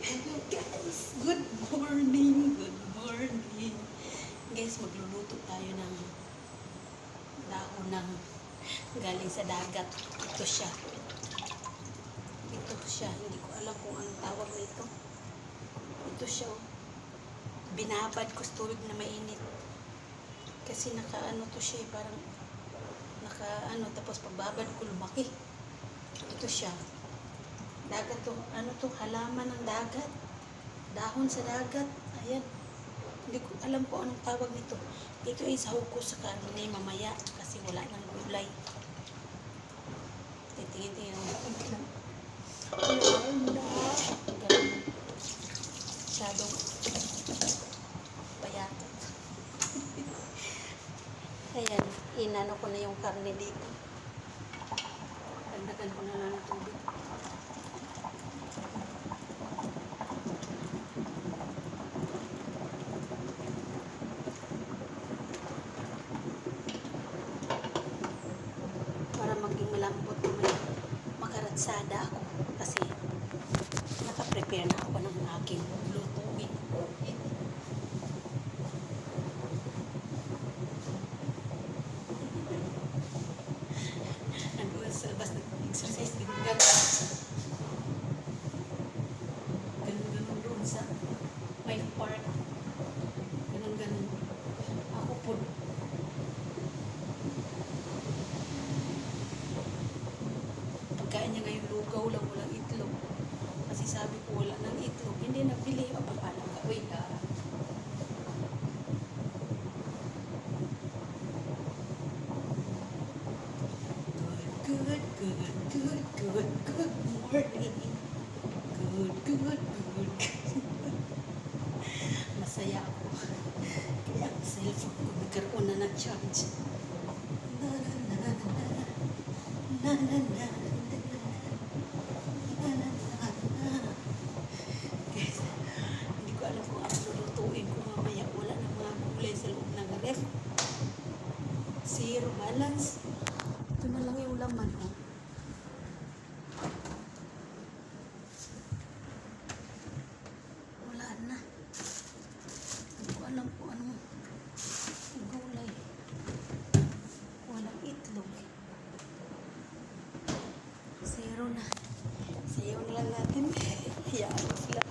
Hello guys, good morning, good morning. Guys, magluluto tayo ng dahon ng galing sa dagat. Ito siya. Ito siya, hindi ko alam kung anong tawag nito. Ito siya. Binabad ko sa tubig na mainit. Kasi nakaano to siya, parang nakaano, tapos pagbabad ko lumaki. Ito siya. Dagat to, ano to, halaman ng dagat. Dahon sa dagat. Ayan. Hindi ko alam kung anong tawag nito. Ito ay sahog ko sa karne mamaya kasi wala nang gulay. Titingin-tingin lang. Wala. Ganun. Masyadong payatot. Ayan. Inano ko na yung karne dito. Dagdagan ko na lang ng tubig. Maging malambot naman, makaratsada ako kasi nakaprepare na ako ng aking lutuin. Nandun sa labas nag-exercise, ganun doon sa may park, ganun ako po. Pagkain niya ngayon lugaw lang, walang itlog. Kasi sabi ko wala ng itlog, hindi nabili. Papalang gawin ka. Good morning. Good. Masaya ako. Kaya ang cellphone ko nagkaroon na ng charge. Guys, hindi ko alam kung ano lulutuin ko mamaya. Wala ng mga gulay sa loob ng ref. Zero balance. Ito na lang yung laman, oh. Wala na. Hindi ko alam kung ano gulay. Walang itlog. Zero na. Sayaw na lang natin. Hayaan sila.